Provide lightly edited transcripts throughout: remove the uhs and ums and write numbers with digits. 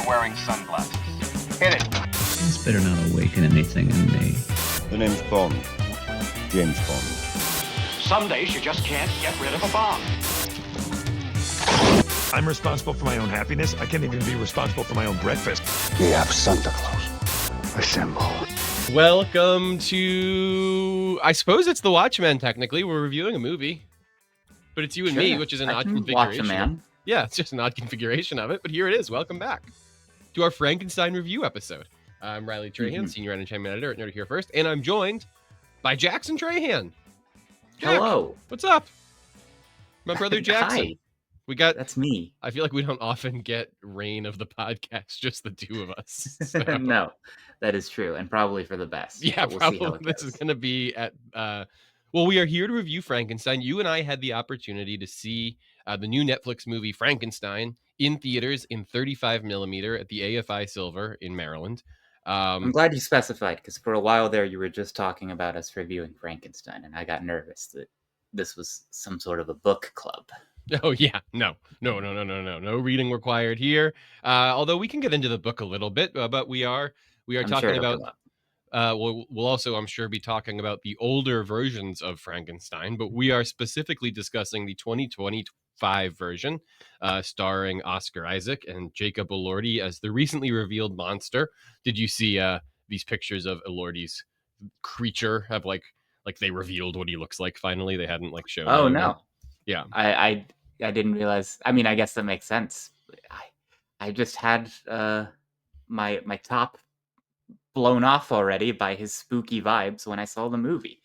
wearing sunglasses. Hit it. It's better not awaken anything in me. The name's Bond. James Bond. Some days you just can't get rid of a bomb. I'm responsible for my own happiness. I can't even be responsible for my own breakfast. We have Santa Claus. Assemble. Welcome to, I suppose it's The Watchmen, technically. We're reviewing a movie. But it's you and me, which is an odd configuration. Man. Yeah, it's just an odd configuration of it, but here it is. Welcome back to our Frankenstein review episode. I'm Riley Trahan, Senior Entertainment Editor at Nerd Here First, and I'm joined by Jackson Trahan. Jack, hello. What's up? My brother Jackson. Hi. That's me. I feel like we don't often get reign of the podcast, just the two of us. So. No, that is true, and probably for the best. Yeah, we'll probably this is going to be at... Well, we are here to review Frankenstein. You and I had the opportunity to see the new Netflix movie Frankenstein in theaters in 35 millimeter at the AFI Silver in Maryland. I'm glad you specified, because for a while there you were just talking about us reviewing Frankenstein, and I got nervous that this was some sort of a book club. Oh, yeah. No reading required here. Although we can get into the book a little bit, but we are talking about... We'll also, I'm sure, be talking about the older versions of Frankenstein, but we are specifically discussing the 2025 version, starring Oscar Isaac and Jacob Elordi as the recently revealed monster. Did you see these pictures of Elordi's creature? Have like they revealed what he looks like finally? They hadn't shown. Oh no! Yeah, I didn't realize. I mean, I guess that makes sense. I just had my top blown off already by his spooky vibes when I saw the movie.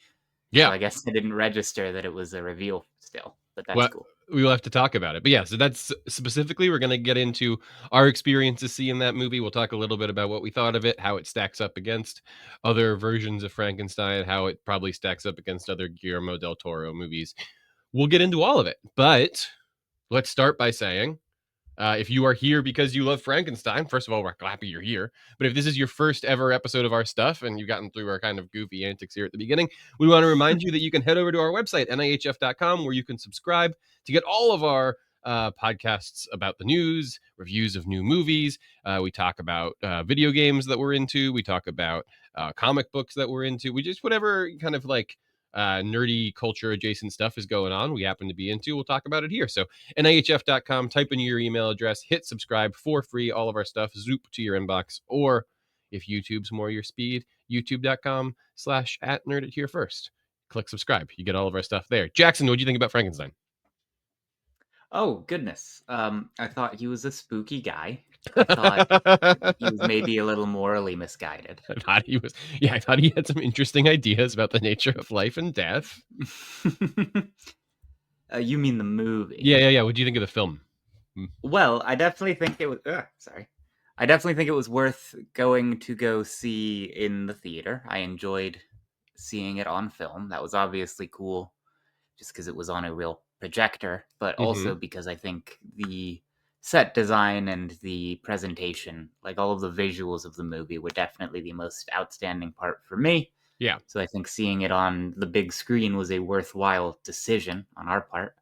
Yeah. So I guess I didn't register that it was a reveal still, but that's cool. We will have to talk about it. But yeah, so that's specifically, we're going to get into our experiences seeing that movie. We'll talk a little bit about what we thought of it, how it stacks up against other versions of Frankenstein, how it probably stacks up against other Guillermo del Toro movies. We'll get into all of it. But let's start by saying, if you are here because you love Frankenstein, first of all, we're happy you're here. But if this is your first ever episode of our stuff and you've gotten through our kind of goofy antics here at the beginning, we want to remind you that you can head over to our website, nihf.com, where you can subscribe to get all of our podcasts about the news, reviews of new movies. We talk about video games that we're into. We talk about comic books that we're into. We just whatever kind of nerdy culture adjacent stuff is going on, we happen to be into, we'll talk about it here. So nihf.com, type in your email address, hit subscribe for free. All of our stuff zoop to your inbox. Or if YouTube's more your speed, youtube.com/@nerditherefirst. Click subscribe. You get all of our stuff there. Jackson, what do you think about Frankenstein? Oh goodness, I thought he was a spooky guy. I thought he was maybe a little morally misguided. I thought he was. Yeah, I thought he had some interesting ideas about the nature of life and death. You mean the movie? Yeah. What do you think of the film? Well, I definitely think it was. I definitely think it was worth going to go see in the theater. I enjoyed seeing it on film. That was obviously cool, just because it was on a real projector, but also because I think the set design and the presentation, all of the visuals of the movie, were definitely the most outstanding part for me. Yeah. So I think seeing it on the big screen was a worthwhile decision on our part.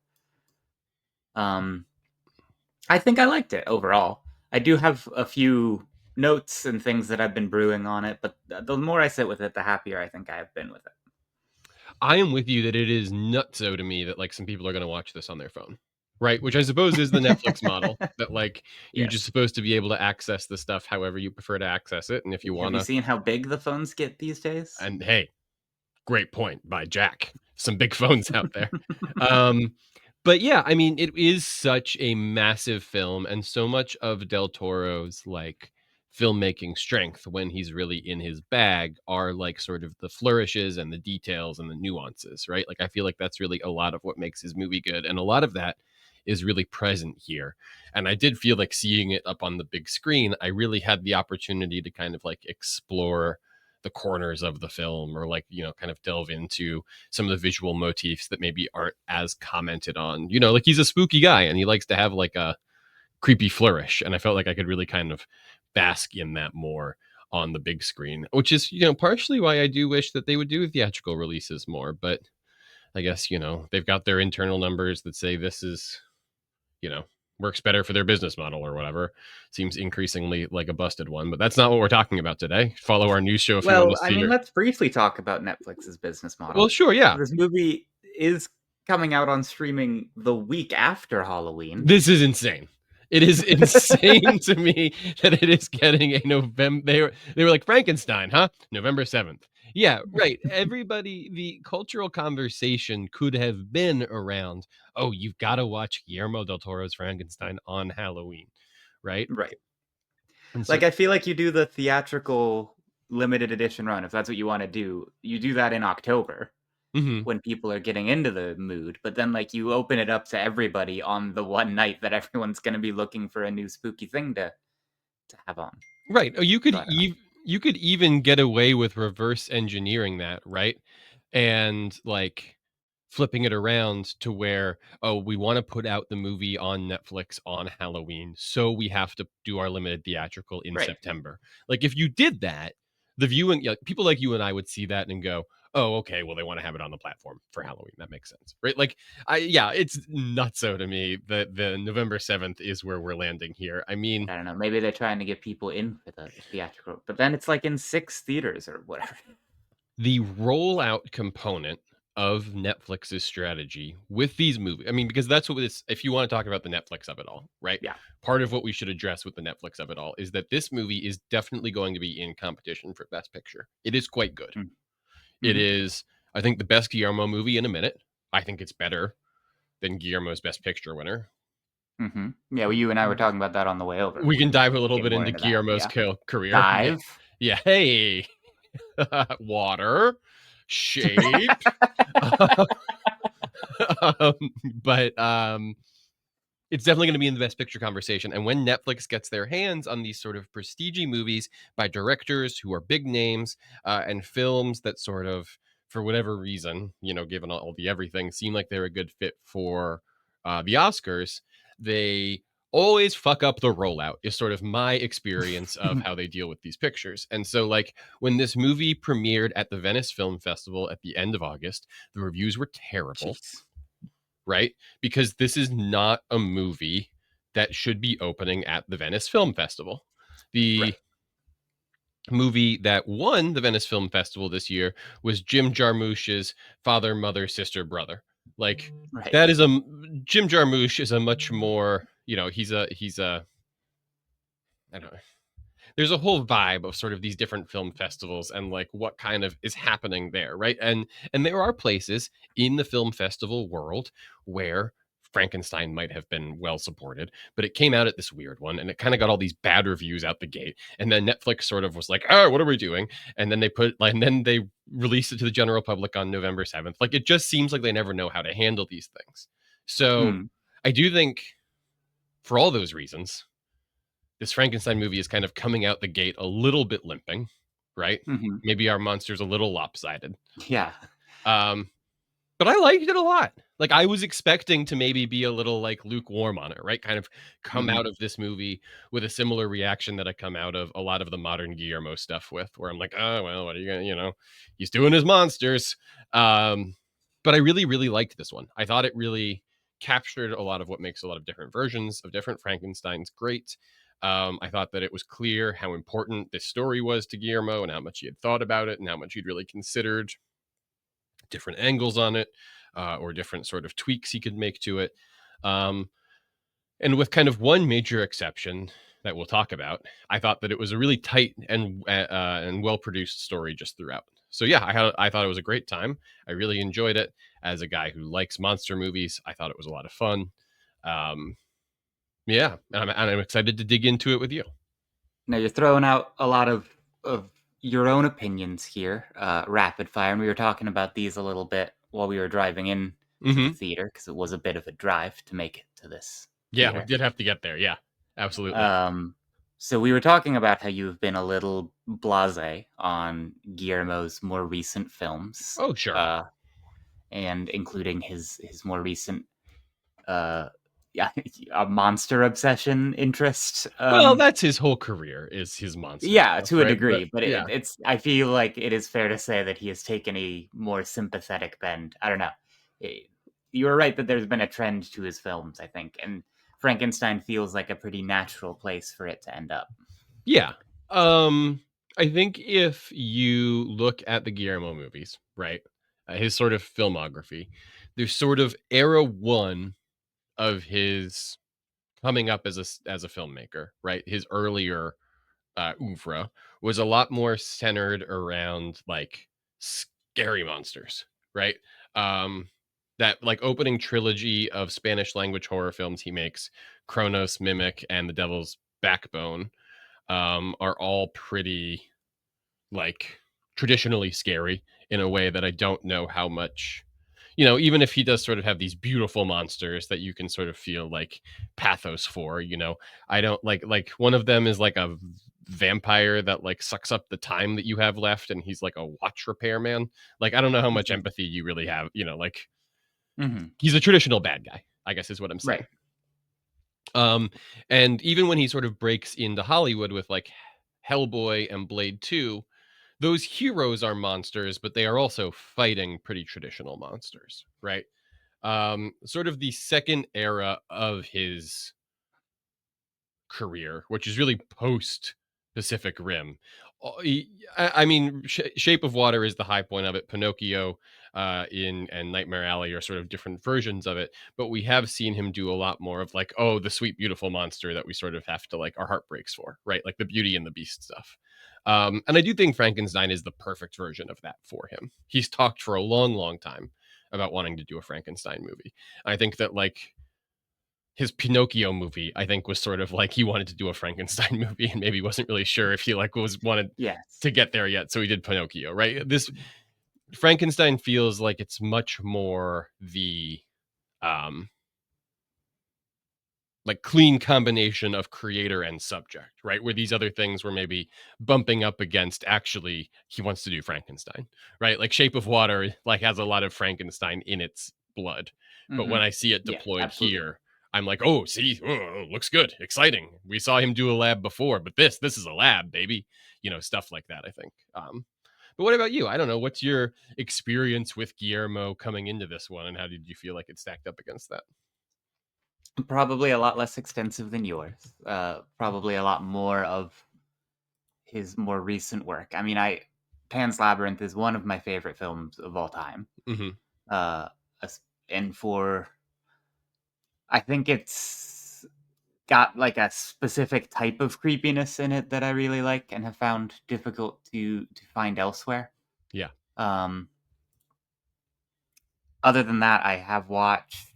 I think I liked it overall. I do have a few notes and things that I've been brewing on it, but the more I sit with it, the happier I think I have been with it. I am with you that it is nutso to me that some people are going to watch this on their phone, right? Which I suppose is the Netflix model that you're just supposed to be able to access the stuff however you prefer to access it. And if you want to... Have you seen how big the phones get these days? And hey, great point by Jack. Some big phones out there. But yeah, I mean, it is such a massive film, and so much of Del Toro's filmmaking strength when he's really in his bag are sort of the flourishes and the details and the nuances, right? I feel like that's really a lot of what makes his movie good, and a lot of that is really present here. And I did feel like seeing it up on the big screen, I really had the opportunity to kind of explore the corners of the film, or kind of delve into some of the visual motifs that maybe aren't as commented on. He's a spooky guy and he likes to have a creepy flourish, and I felt like I could really kind of bask in that more on the big screen, which is partially why I do wish that they would do theatrical releases more. But I guess they've got their internal numbers that say this is works better for their business model or whatever. Seems increasingly like a busted one, but that's not what we're talking about today. Follow our news show if you want Well, to I see mean, her. let's briefly talk about Netflix's business Well, model. sure, yeah. This movie is coming out on streaming the week after Halloween. This is insane. It is insane to me that it is getting a November. They were like Frankenstein, huh? November 7th. Yeah, right. Everybody, the cultural conversation could have been around, oh, you've got to watch Guillermo del Toro's Frankenstein on Halloween, right? Right. And so, Like, I feel like you do the theatrical limited edition run, if that's what you want to do. You do that in October mhm. when people are getting into the mood, but then, like, you open it up to everybody on the one night that everyone's going to be looking for a new spooky thing to have on. Right. Oh, So I don't know. you could even get away with reverse engineering that, right? And like flipping it around to where, oh, we want to put out the movie on Netflix on Halloween, so we have to do our limited theatrical in Right. September. Like if you did that, the viewing, yeah, people like you and I would see that and go, oh, okay, well they want to have it on the platform for Halloween. That makes sense, right? Like yeah, it's nutso to me that the November 7th is where we're landing here. I mean, I don't know. Maybe they're trying to get people in for the theatrical, but then it's like in 6 theaters or whatever. the rollout component of Netflix's strategy with these movies. I mean, because that's what this, if you want to talk about the Netflix of it all, right? Yeah. Part of what we should address with the Netflix of it all is that this movie is definitely going to be in competition for Best Picture. It is quite good. Mm-hmm. It is, I think, the best Guillermo movie in a minute. I think it's better than Guillermo's Best Picture winner. Mm-hmm. Yeah, well, you and I were talking about that on the way over. We can dive a little get bit more into into that. Guillermo's Yeah. career. Yeah. Dive. Yeah. Hey, water, shape. um, but it's definitely going to be in the best picture conversation. And when Netflix gets their hands on these sort of prestige movies by directors who are big names and films that sort of, for whatever reason, you know, given all the everything, seem like they're a good fit for the Oscars, they always fuck up the rollout is sort of my experience of how they deal with these pictures. And so like when this movie premiered at the Venice Film Festival at the end of August, the reviews were terrible. Jeez. Right? Because this is not a movie that should be opening at the Venice Film Festival. The Right. movie that won the Venice Film Festival this year was Jim Jarmusch's Father, Mother, Sister, Brother. Like Right. that is Jim Jarmusch is a much more, you know, he's a I don't know. There's a whole vibe of sort of these different film festivals and like what kind of is happening there, right? And there are places in the film festival world where Frankenstein might have been well supported, but it came out at this weird one and it kind of got all these bad reviews out the gate. And then Netflix sort of was like, "Oh, what are we doing?" And then they released it to the general public on November 7th. Like it just seems like they never know how to handle these things. So, I do think for all those reasons, this Frankenstein movie is kind of coming out the gate a little bit limping, right? Mm-hmm. Maybe our monster's a little lopsided. Yeah. But I liked it a lot. Like I was expecting to maybe be a little like lukewarm on it, right? Kind of come out of this movie with a similar reaction that I come out of a lot of the modern Guillermo stuff with, where I'm like, oh well, what are you gonna, you know, he's doing his monsters. But I really, really liked this one. I thought it really captured a lot of what makes a lot of different versions of different Frankensteins great. I thought that it was clear how important this story was to Guillermo and how much he had thought about it and how much he'd really considered different angles on it or different sort of tweaks he could make to it. And with kind of one major exception that we'll talk about, I thought that it was a really tight and well produced story just throughout. So yeah, I thought it was a great time. I really enjoyed it. As a guy who likes monster movies, I thought it was a lot of fun. Yeah, and I'm excited to dig into it with you. Now you're throwing out a lot of your own opinions here, rapid fire, and we were talking about these a little bit while we were driving in to the theater because it was a bit of a drive to make it to this. Yeah, theater. we did have to get there. Yeah, absolutely. So we were talking about how you've been a little blasé on Guillermo's more recent films. Oh, sure. And including his more recent a monster obsession interest. Well, that's his whole carear is his monster. Yeah, stuff, to a right? degree, but yeah, it's. I feel like it is fair to say that he has taken a more sympathetic bend. I don't know. You were right that there's been a trend to his films, I think, and Frankenstein feels like a pretty natural place for it to end up. Yeah. I think if you look at the Guillermo movies, right, his sort of filmography, there's sort of era one of his coming up as a filmmaker, right? His earlier oeuvre was a lot more centered around like scary monsters, right? Um, that like opening trilogy of Spanish language horror films he makes, Kronos, Mimic, and The Devil's Backbone, are all pretty like traditionally scary in a way that I don't know how much, even if he does sort of have these beautiful monsters that you can sort of feel like pathos for, I don't like one of them is like a vampire that like sucks up the time that you have left and he's like a watch repairman. Like I don't know how much empathy you really have, like he's a traditional bad guy, I guess is what I'm saying. Right. And even when he sort of breaks into Hollywood with like Hellboy and Blade 2, those heroes are monsters, but they are also fighting pretty traditional monsters, right? Sort of the second era of his career, which is really post Pacific Rim. I mean, Shape of Water is the high point of it. Pinocchio in and Nightmare Alley are sort of different versions of it, but we have seen him do a lot more of like, oh, the sweet, beautiful monster that we sort of have to like our heart breaks for, right? Like the Beauty and the Beast stuff. And I do think Frankenstein is the perfect version of that for him. He's talked for a long, long time about wanting to do a Frankenstein movie. I think that like his Pinocchio movie, I think, was sort of like he wanted to do a Frankenstein movie and maybe wasn't really sure if he like was wanted Yes. to get there yet, so he did Pinocchio, right? This Frankenstein feels like it's much more the um like clean combination of creator and subject, right? Where these other things were maybe bumping up against actually he wants to do Frankenstein, right? Like Shape of Water like has a lot of Frankenstein in its blood. But when I see it Yeah, deployed absolutely. here, I'm like, oh, see, looks good, exciting. We saw him do a lab before, but this is a lab, baby. Stuff like that, I think. But what about you? I don't know. What's your experience with Guillermo coming into this one, and how did you feel like it stacked up against that? Probably a lot less extensive than yours. Probably a lot more of his more recent work. I mean, Pan's Labyrinth is one of my favorite films of all time. Hmm. Uh, and I think it's got like a specific type of creepiness in it that I really like and have found difficult to find elsewhere. Yeah. Um, Other than that, I have watched.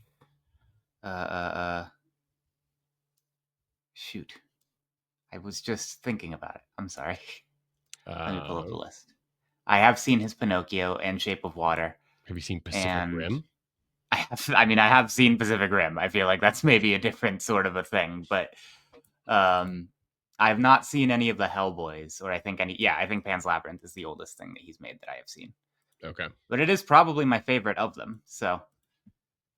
Uh, uh, uh, Shoot, I was just thinking about it. I'm sorry. Let me pull up the Um, list. I have seen his Pinocchio and Shape of Water, have you seen Pacific and Rim? I have seen Pacific Rim. I feel like that's maybe a different sort of a thing, but um, I've not seen any of the Hellboys, or I think any. Yeah, I think Pan's Labyrinth is the oldest thing that he's made that I have seen, Okay. but it is probably my favorite of them. So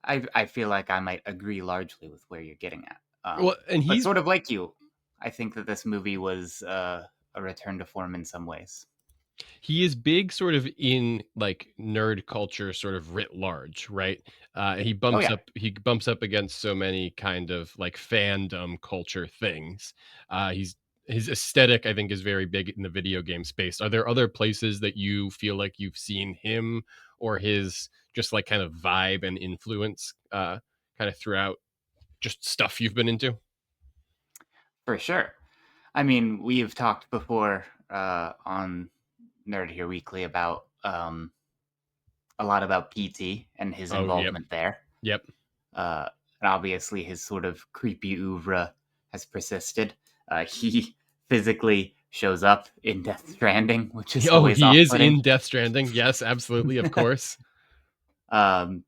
I feel like I might agree largely with where you're getting at. Well, and But he's sort of like you, I think that this movie was a return to form in some ways. he is big sort of in like nerd culture sort of writ large, right? He Oh bumps yeah, up he bumps up against so many kind of like fandom culture things. He's his aesthetic, I think, is very big in the video game space. Are there other places that you feel like you've seen him or his just like kind of vibe and influence kind of throughout just stuff you've been into? for sure. I mean, we've talked before on Nerd Here Weekly about a lot about PT and his Oh, yep. involvement there. Yep. Uh, and obviously, his sort of creepy oeuvre has persisted. He physically shows up in Death Stranding, which is Oh, always he is off-putting. in Death Stranding. Yes, absolutely, of course. um,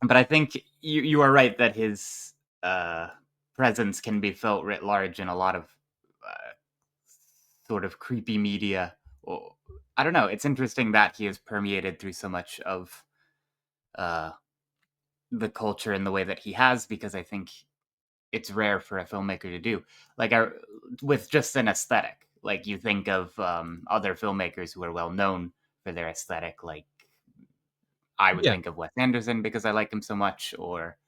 but I think you are right that his uh, presence can be felt writ large in a lot of uh, sort of creepy media. Or, I don't know. It's interesting that he has permeated through so much of uh, the culture in the way that he has, because I think it's rare for a filmmaker to do. Like with just an aesthetic. Like you think of other filmmakers who are well known for their aesthetic. Like I would Yeah. think of Wes Anderson because I like him so much, or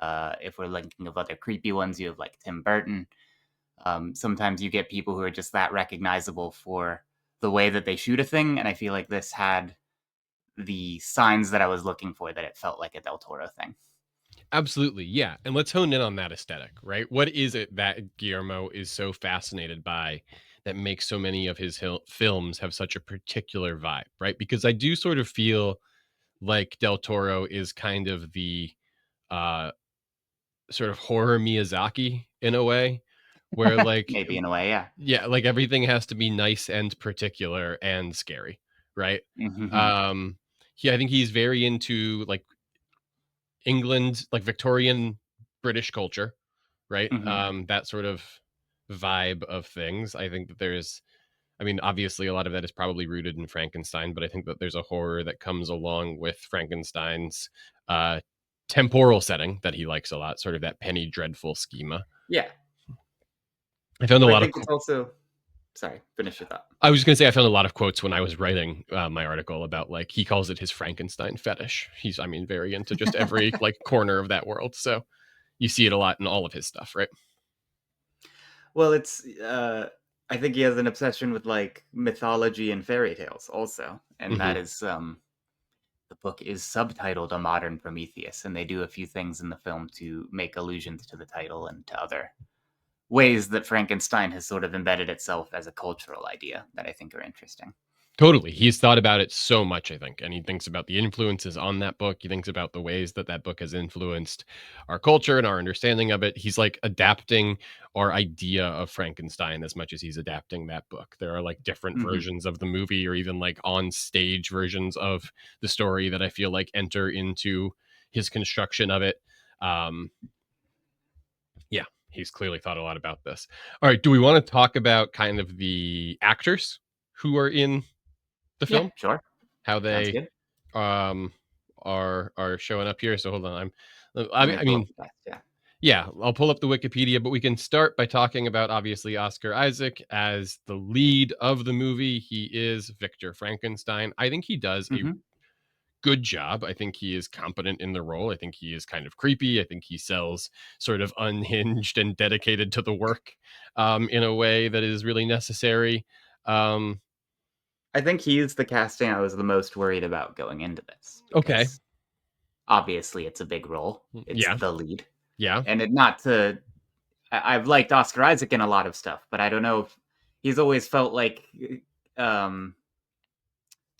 If we're thinking of other creepy ones, you have like Tim Burton. Sometimes you get people who are just that recognizable for the way that they shoot a thing, and I feel like this had the signs that I was looking for, that it felt like a Del Toro thing. Absolutely, yeah. And let's hone in on that aesthetic, right? What is it that Guillermo is so fascinated by that makes so many of his films have such a particular vibe, right? Because I do sort of feel like Del Toro is kind of the uh sort of horror Miyazaki in a way, where like Maybe in a way, yeah. yeah, like everything has to be nice and particular and scary, right? Mm-hmm. Um I think he's very into like England, like Victorian British culture, right? Mm-hmm. That sort of vibe of things. I think that there's, I mean, obviously a lot of that is probably rooted in Frankenstein, but I think that there's a horror that comes along with Frankenstein's uh, temporal setting that he likes a lot, sort of that penny dreadful schema. Yeah. I found a But I lot of. think it's also. Sorry, finish your thought. I was going to say I found a lot of quotes when I was writing my article about like he calls it his Frankenstein fetish. He's, I mean, very into just every like corner of that world. So you see it a lot in all of his stuff, right? Well, it's. I think he has an obsession with like mythology and fairy tales also, and Hmm. that is the book is subtitled A Modern Prometheus, and they do a few things in the film to make allusions to the title and to other ways that Frankenstein has sort of embedded itself as a cultural idea that I think are interesting. Totally. He's thought about it so much, I think. And he thinks about the influences on that book. He thinks about the ways that that book has influenced our culture and our understanding of it. He's like adapting our idea of Frankenstein as much as he's adapting that book. There are like different Hmm. versions of the movie or even like on stage versions of the story that I feel like enter into his construction of it. Um, yeah, he's clearly thought a lot about this. All right. Do we want to talk about kind of the actors who are in the Yeah, film? sure. How Sounds they good. um are showing up here. So hold on. Let me I pull up mean, the text. Yeah. yeah, I'll pull up the Wikipedia, but we can start by talking about obviously Oscar Isaac as the lead of the movie. He is Victor Frankenstein. I think he does a Hmm. good job. I think he is competent in the role. I think he is kind of creepy. I think he sells sort of unhinged and dedicated to the work in a way that is really necessary. Um, I think he's the casting I was the most worried about going into this, okay. because obviously it's a big role. It's Yeah. the lead. Yeah. And it not to I've liked Oscar Isaac in a lot of stuff, but I don't know if he's always felt like um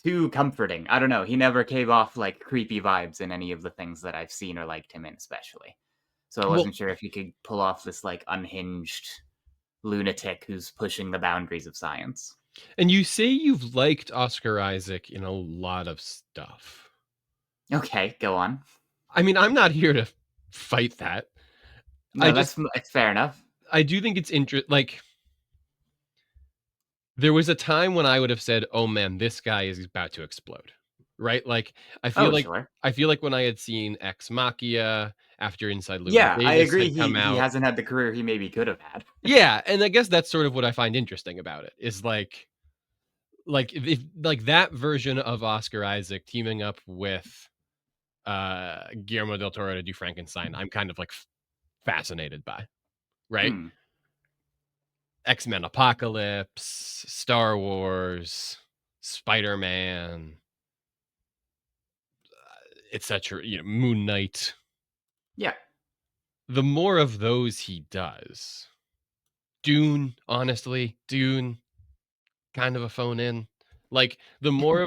too comforting. I don't know. He never came off like creepy vibes in any of the things that I've seen or liked him in, especially. So I Well, wasn't sure if he could pull off this like unhinged lunatic who's pushing the boundaries of science. and you say you've liked Oscar Isaac in a lot of stuff. Okay, go on. I mean, I'm not here to fight that. I No, just that's fair enough. I do think it's like there was a time when I would have said, "Oh man, this guy is about to explode." Right? Like Oh, sure. I feel like when I had seen Ex Machina after Inside Llewyn Yeah, I Davis agree. had come He out. hasn't had the career he maybe could have had. Yeah, and I guess that's sort of what I find interesting about it is like if like that version of Oscar Isaac teaming up with Guillermo del Toro to do Frankenstein, I'm kind of like fascinated by, right? Hmm. X-Men Apocalypse, Star Wars, Spider-Man, etc. You know, Moon Knight. Yeah. The more of those he does, Dune, honestly, Dune, kind of a phone in. Like the more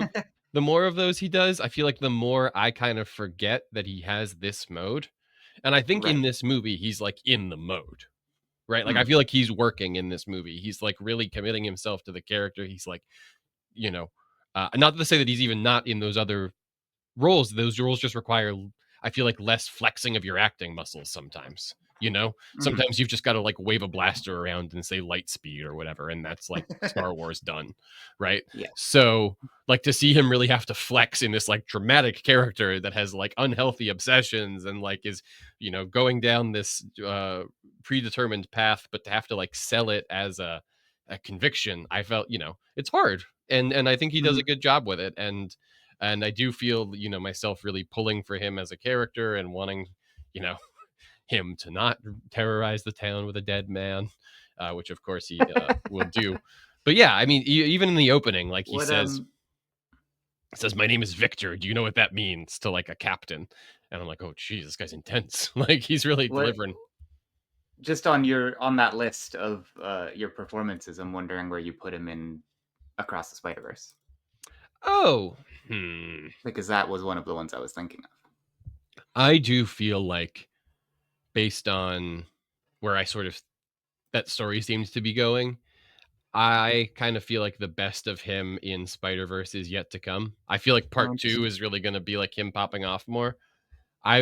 of those he does, I feel like the more I kind of forget that he has this mode. And I think in Right. this movie, he's like in the mode, right? Like I Hmm. feel like he's working in this movie. He's like really committing himself to the character. He's like, you know, not to say that he's even not in those other roles. Those roles just require, I feel like, less flexing of your acting muscles sometimes. You know, Hmm. sometimes you've just got to like wave a blaster around and say light speed or whatever, and that's like Star Wars done, right? Yeah. So, like to see him really have to flex in this like dramatic character that has like unhealthy obsessions and like is, you know, going down this predetermined path, but to have to like sell it as a conviction, I felt, you know, it's hard, and I think he does a Hmm. good job with it, and I do feel, you know, myself really pulling for him as a character and wanting, you know, him to not terrorize the town with a dead man, which of course he will do. But yeah, I mean, even in the opening, like he What says, "My name is Victor. Do you know what that means?" to like a captain, and I'm like, "Oh, geez, this guy's intense." Like he's really what delivering. just on that list of your performances, I'm wondering where you put him in Across the Spider-Verse, Oh, because that was one of the ones I was thinking of. I do feel like based on where I sort of that story seems to be going, I kind of feel like the best of him in Spider-Verse is yet to come. I feel like Oh, part 2 interesting. is really gonna be like him popping off more.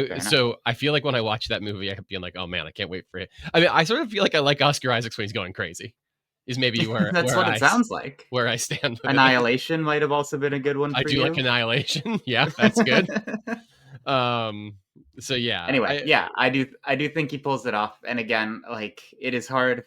Fair enough. I feel like when I watch that movie, I kept being like, "Oh man, I can't wait for it." I mean, I sort of feel like I like Oscar Isaacs when he's going crazy. Is maybe That's what it sounds like. where I stand with it. Annihilation might have also been a good one I for do like you. Annihilation. Yeah, that's good. Um, so yeah, Anyway, I yeah, I do think he pulls it off. And again, like it is hard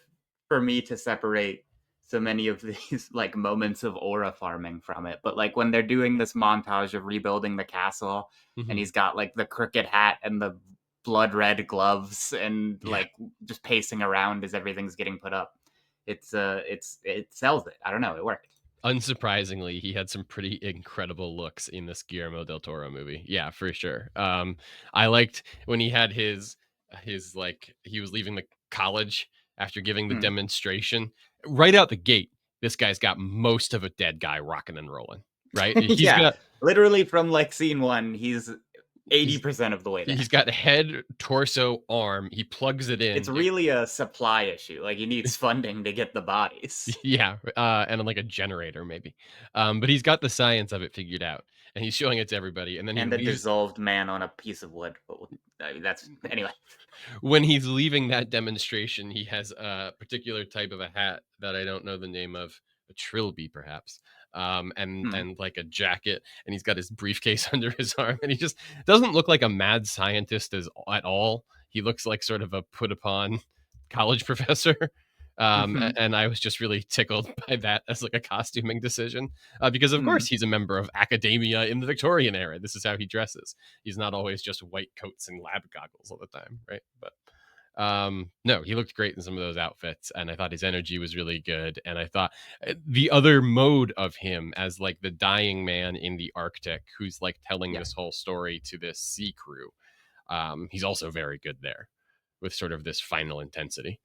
for me to separate so many of these like moments of aura farming from it. But like when they're doing this montage of rebuilding the castle and mhm, he's got like the crooked hat and the blood red gloves and yeah. like just pacing around as everything's getting put up. It sells it. I don't know, it worked. Unsurprisingly, he had some pretty incredible looks in this Guillermo del Toro movie. Yeah, for sure. I liked when he had his like he was leaving the college after giving the Hmm. demonstration. Right out the gate, this guy's got most of a dead guy rocking and rolling. Right? He's Yeah, got literally from like scene one, he's he's 80% of the way there. he's got head, torso, arm. He plugs it It's in. really a supply issue. Like he needs funding to get the bodies Yeah, and like a generator maybe. But he's got the science of it figured out, and he's showing it to everybody. And then he and a leaves dissolved man on a piece of wood. But I mean, that's anyway. when he's leaving that demonstration. He has a particular type of a hat that I don't know the name of, a trilby perhaps, Hmm. and like a jacket, and he's got his briefcase under his arm, and he just doesn't look like a mad scientist at all. He looks like sort of a put upon college professor. Hmm. And I was just really tickled by that as like a costuming decision, because of Hmm. course he's a member of academia in the Victorian era. This is how he dresses. He's not always just white coats and lab goggles all the time, right? But no, he looked great in some of those outfits, and I thought his energy was really good. And I thought the other mode of him as like the dying man in the Arctic who's like telling Yeah. this whole story to this sea crew, he's also very good there with sort of this final intensity.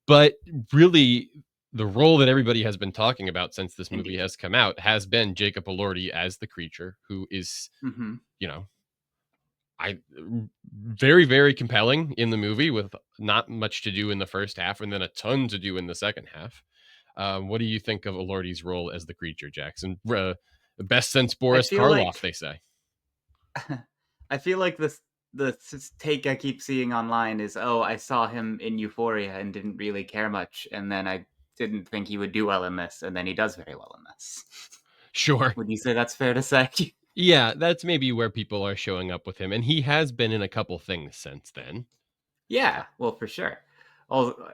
But really, the role that everybody has been talking about since this movie Indeed. has come out has been Jacob Elordi as the creature, who is, Hmm. you know, I very, very compelling in the movie with not much to do in the first half and then a ton to do in the second half. What do you think of Elordi's role as the creature, Jackson? Best since I Boris feel Karloff, like they say. I feel like the take I keep seeing online is, oh, I saw him in Euphoria and didn't really care much, and then I didn't think he would do well in this, and then he does very well in this. Sure. Would you say that's fair to say? Yeah, that's maybe where people are showing up with him. And he has been in a couple things since then. Uh, Yeah, well, for sure. Also,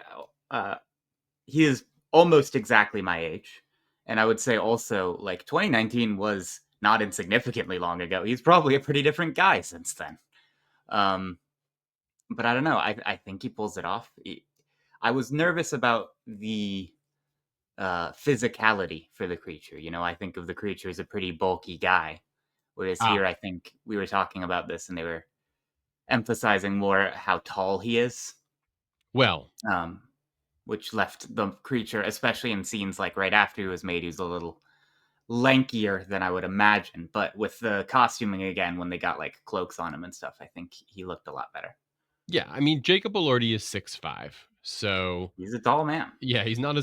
he is almost exactly my age, and I would say also like 2019 was not insignificantly long ago. He's probably a pretty different guy since then. Um, but I don't know. I think he pulls it off. I was nervous about the physicality for the creature. You know, I think of the creature as a pretty bulky guy, whereas ah, here I think we were talking about this and they were emphasizing more how tall he is. well, Um, which left the creature, especially in scenes like right after he was made, he was a little lankier than I would imagine. But with the costuming again, when they got like cloaks on him and stuff, I think he looked a lot better. yeah, I mean, Jacob Elordi is 6'5". So, He's a tall man. yeah, he's not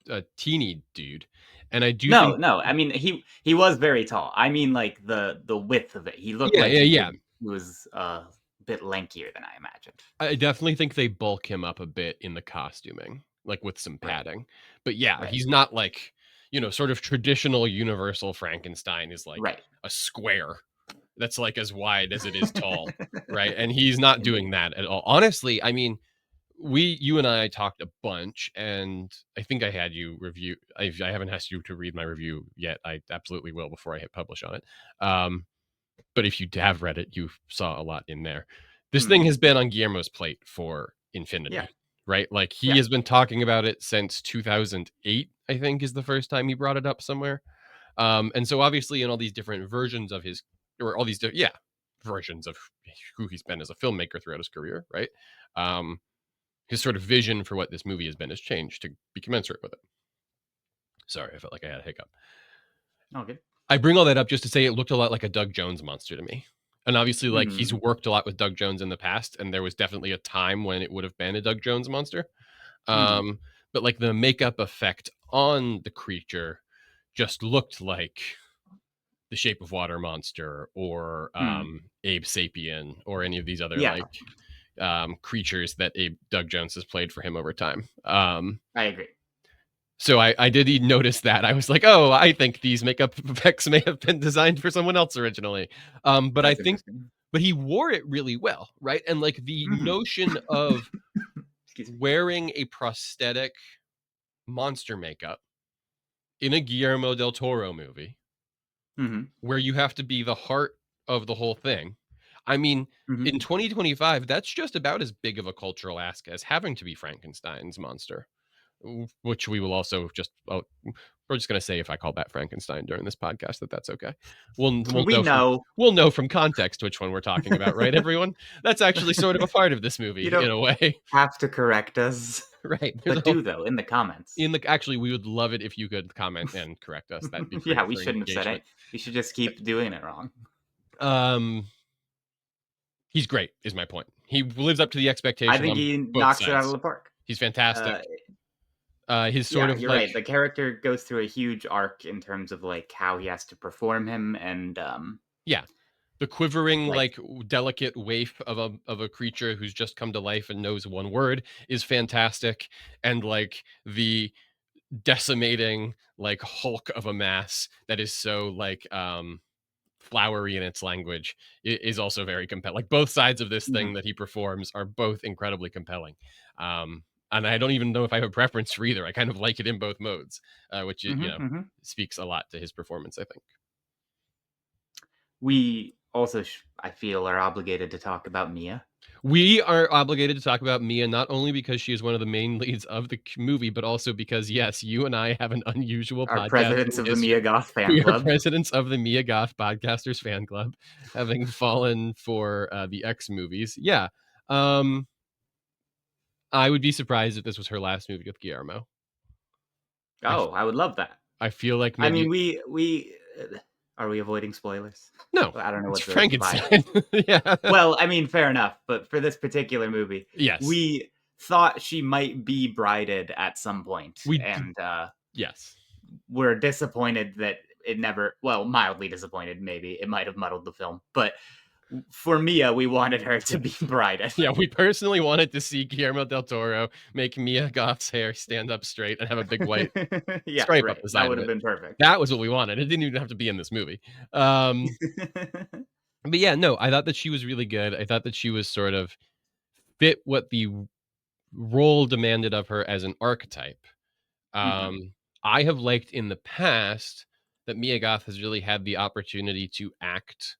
a teeny dude. And I do No, think, no, I mean he was very tall. I mean like the width of it. He looked yeah, like yeah, yeah. he was a bit lankier than I imagined. I definitely think they bulk him up a bit in the costuming, like with some Right, padding. But yeah, right, he's not like, sort of traditional universal Frankenstein is like right. a square that's like as wide as it is tall, right? And he's not Indeed. doing that at all. Honestly, I mean, you and I talked a bunch, and I think I had you review. I haven't asked you to read my review yet. I absolutely will before I hit publish on it. But if you have read it, you saw a lot in there. This thing has been on Guillermo's plate for infinity, Yeah. right? Like he Yeah. has been talking about it since 2008, I think is the first time he brought it up somewhere. And so obviously in all these different versions of his, or all these, versions of who he's been as a filmmaker throughout his career, right? His sort of vision for what this movie has been has changed to be commensurate with it. Sorry, I felt like I had a hiccup. Oh, good. I bring all that up just to say it looked a lot like a Doug Jones monster to me. And obviously, like, he's Mhm. worked a lot with Doug Jones in the past, and there was definitely a time when it would have been a Doug Jones monster. Mhm. But like the makeup effect on the creature just looked like the Shape of Water monster or Mhm. Abe Sapien or any of these other Yeah, like creatures that Doug Jones has played for him over time. I agree. So I did notice that. I was like, oh, I think these makeup effects may have been designed for someone else originally. But I That's think, interesting. but he wore it really well, right? And like the Mhm. notion of Excuse me. wearing a prosthetic monster makeup in a Guillermo del Toro movie Mhm. where you have to be the heart of the whole thing. I mean, Mhm. in 2025, that's just about as big of a cultural ask as having to be Frankenstein's monster. Which we will also just we're just going to say if I call that Frankenstein during this podcast that's okay. We'll We know from know. context which one we're talking about, right, everyone? That's actually sort of a part of this movie You in don't a way. have to correct us, Right. There's a but whole do though in the comments. in the actually we would love it if you could comment and correct us. That'd be Yeah, great we for shouldn't have said engagement. it. You should just keep doing it wrong. Um he's great is my point. He lives up to the I expectation think on he both knocks it out of sides. the park. He's fantastic. Uh, His sort yeah, of you're like right. The character goes through a huge arc in terms of like how he has to perform him, and yeah, the quivering, like like delicate waif of a creature who's just come to life and knows one word is fantastic, and like the decimating like hulk of a mass that is so like flowery in its language is also very compelling. Like both sides of this thing mhm, that he performs are both incredibly compelling. And I don't even know if I have a preference for either. I kind of like it in both modes, which mhm, mhm. speaks a lot to his performance, I think. We also, I feel, are obligated to talk about Mia, We are obligated to talk about Mia not only because she is one of the main leads of the movie, but also because, yes, you and I have an unusual our presidents podcasting of the Mia history. Goth fan We are club. presidents of the Mia Goth Podcasters Fan Club, having fallen for the X movies. Yeah. Um, I would be surprised if this was her last movie with Guillermo. I, f- Oh, I would love that. I feel like I mean, maybe. we are we avoiding spoilers? No, Well, I don't know it's what the vibe. Frankenstein. Yeah. Well, I mean, fair enough, but for this particular movie, Yes. we thought she might be brided at some point, We, and yes. we're disappointed that it never. Well, mildly disappointed. Maybe it might have muddled the film, but for Mia, we wanted her to be brided. Yeah, we personally wanted to see Guillermo del Toro make Mia Goth's hair stand up straight and have a big white Yeah, stripe up right. the That side would of have it. been perfect. That was what we wanted. It didn't even have to be in this movie. Um, but yeah, no, I thought that she was really good. I thought that she was sort of fit what the role demanded of her as an archetype. Mhm. I have liked in the past that Mia Goth has really had the opportunity to act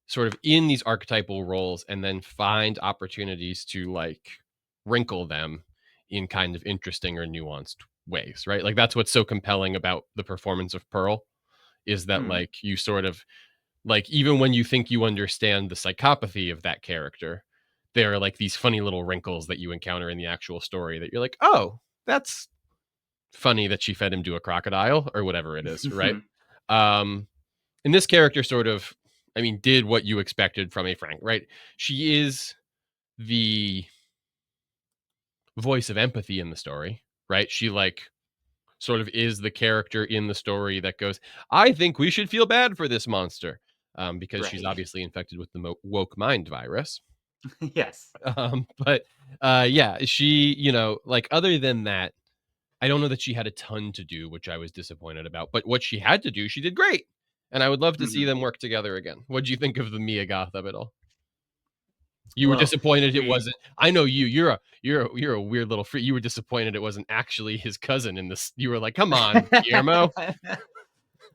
sort of in these archetypal roles and then find opportunities to like wrinkle them in kind of interesting or nuanced ways, right? Like that's what's so compelling about the performance of Pearl is that Mhm. like you sort of like even when you think you understand the psychopathy of that character, there are like these funny little wrinkles that you encounter in the actual story that you're like, "Oh, that's funny that she fed him to a crocodile or whatever it is," right? Um and this character sort of I mean did what you expected from a Frank, right? She is the voice of empathy in the story, right? She like sort of is the character in the story that goes, I think we should feel bad for this monster, because she's Right. obviously infected with the woke mind virus. Yes. But yeah, she, like other than that, I don't know that she had a ton to do, which I was disappointed about. But what she had to do, she did great, and I would love to see Mhm. them work together again. What do you think of the Mia Goth of it all? You were Well, disappointed it we wasn't. I know you. You're a weird little freak. You were disappointed it wasn't actually his cousin in this. You were like, "Come on, Guillermo."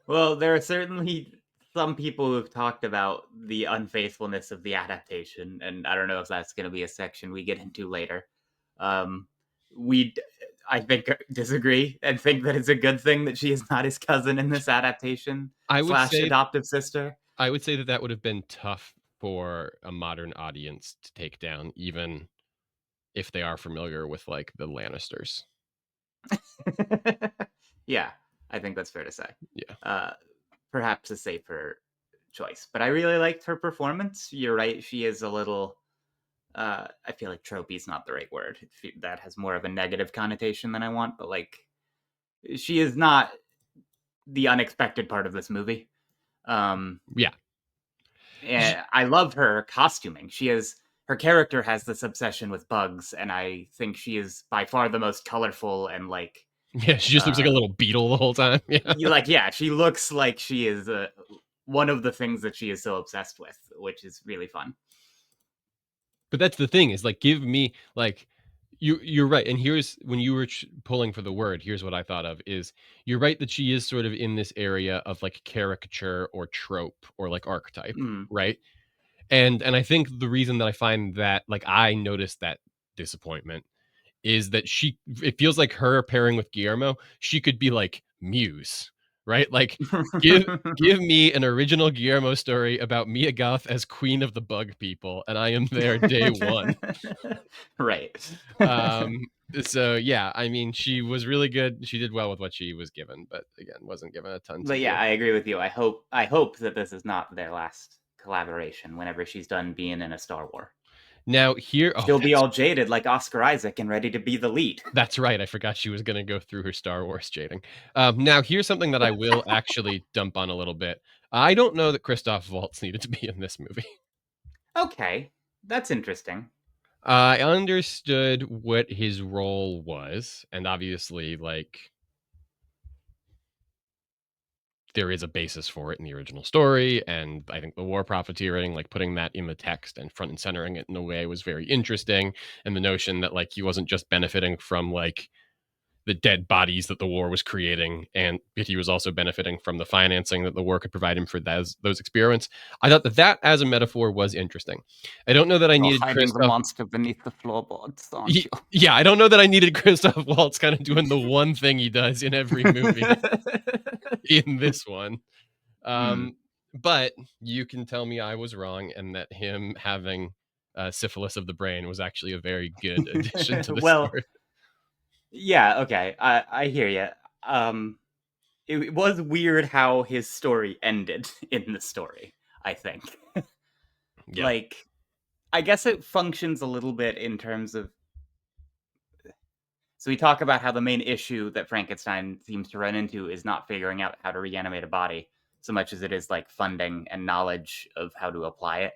Well, there are certainly some people who've talked about the unfaithfulness of the adaptation, and I don't know if that's going to be a section we get into later. Um, we, I think, disagree and think that it's a good thing that she is not his cousin in this adaptation I would slash say adoptive sister. I would say that that would have been tough for a modern audience to take down, even if they are familiar with like the Lannisters. Yeah, I think that's fair to say. Yeah. Perhaps a safer choice, but I really liked her performance. You're right; she is a little. I feel like tropey is not the right word. That has more of a negative connotation than I want, but like, she is not the unexpected part of this movie. Yeah. And I love her costuming. Her character has this obsession with bugs, and I think she is by far the most colorful and like Yeah, she just looks like a little beetle the whole time. Yeah. yeah, she looks like she is one of the things that she is so obsessed with, which is really fun. But that's the thing is like give me like you're right. And here's when you were pulling for the word, here's what I thought of is you're right that she is sort of in this area of like caricature or trope or like archetype, Mm. right? And I think the reason that I find that like I noticed that disappointment is that it feels like her pairing with Guillermo, she could be like Muse, right? Like give me an original Guillermo story about Mia Goth as queen of the bug people, and I am there day one. Right. Um, so yeah, I mean, she was really good. She did well with what she was given, but again, wasn't given a ton to But do. yeah, I agree with you. I hope that this is not their last collaboration whenever she's done being in a Star Wars. Now here, oh, She'll be all jaded like Oscar Isaac and ready to be the lead. that's right. I forgot she was going to go through her Star Wars jading. Now here's something that I will actually dump on a little bit. I don't know that Christoph Waltz needed to be in this movie. Okay, that's interesting. I understood what his role was, and obviously, like, there is a basis for it in the original story, and I think the war profiteering, like putting that in the text and front and centering it in a way was very interesting. And the notion that like he wasn't just benefiting from like the dead bodies that the war was creating, and he was also benefiting from the financing that the war could provide him for those experiments. I thought that that as a metaphor was interesting. I don't know that I You're needed hiding the Christoph. monster beneath the floorboards, aren't you? Yeah, I don't know that I needed Christoph Waltz kind of doing the one thing he does in every movie in this one. Hmm. But you can tell me I was wrong and that him having syphilis of the brain was actually a very good addition to the Well, story. yeah, okay, I hear you. It was weird how his story ended in the story, I think. Yeah. Like, I guess it functions a little bit in terms of. So we talk about how the main issue that Frankenstein seems to run into is not figuring out how to reanimate a body so much as it is like funding and knowledge of how to apply it,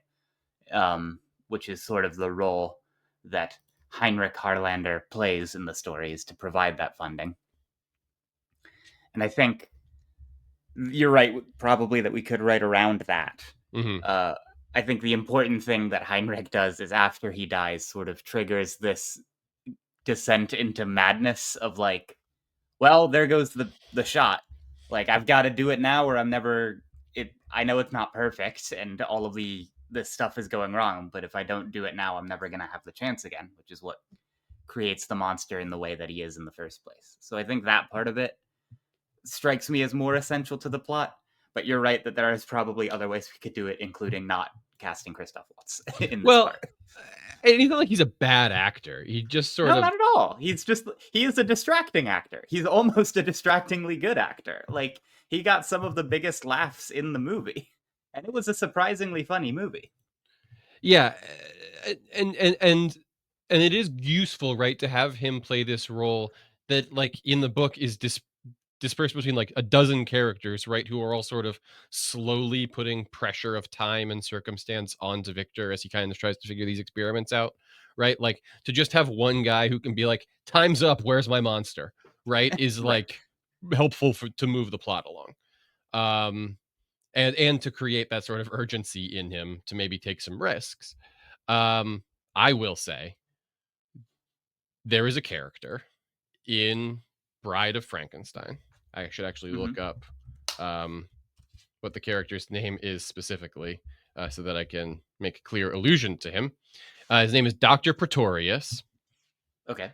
which is sort of the role that Heinrich Harlander plays in the story, is to provide that funding. And I think you're right, probably, that we could write around that. Hmm. I think the important thing that Heinrich does is after he dies, sort of triggers this descent into madness of like, well, there goes the shot. Like, I've got to do it now, or I'm never. I know it's not perfect, and all of this stuff is going wrong. But if I don't do it now, I'm never gonna have the chance again, which is what creates the monster in the way that he is in the first place. So I think that part of it strikes me as more essential to the plot. But you're right that there is probably other ways we could do it, including not casting Christoph Waltz in this Well, part. and he's not like he's a bad actor. He just sort No, of not at all. He is a distracting actor. He's almost a distractingly good actor. Like, he got some of the biggest laughs in the movie. And it was a surprisingly funny movie. yeah, and it is useful, right, to have him play this role that like in the book is dispersed between like a dozen characters, right, who are all sort of slowly putting pressure of time and circumstance onto Victor as he kind of tries to figure these experiments out, right? Like to just have one guy who can be like, "Time's up, where's my monster?" right, is Right. like helpful to move the plot along. Um and to create that sort of urgency in him to maybe take some risks. Um I will say there is a character in Bride of Frankenstein. I should actually Hmm. look up um what the character's name is specifically, so that I can make a clear allusion to him. His name is Dr. Pretorius. Okay.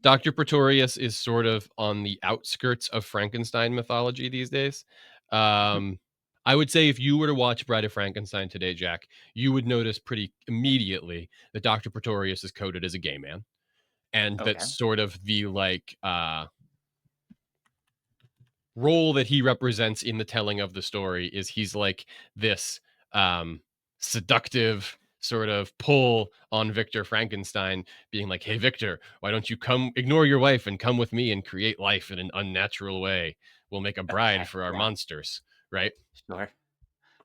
Dr. Pretorius is sort of on the outskirts of Frankenstein mythology these days. I would say if you were to watch Bride of Frankenstein today, Jack, you would notice pretty immediately that Dr. Pretorius is coded as a gay man. And Okay. that's sort of the role that he represents in the telling of the story is he's like this seductive sort of pull on Victor Frankenstein, being like, hey Victor, why don't you come ignore your wife and come with me and create life in an unnatural way? We'll make a bride Okay. for our Yeah. monsters, right? Sure.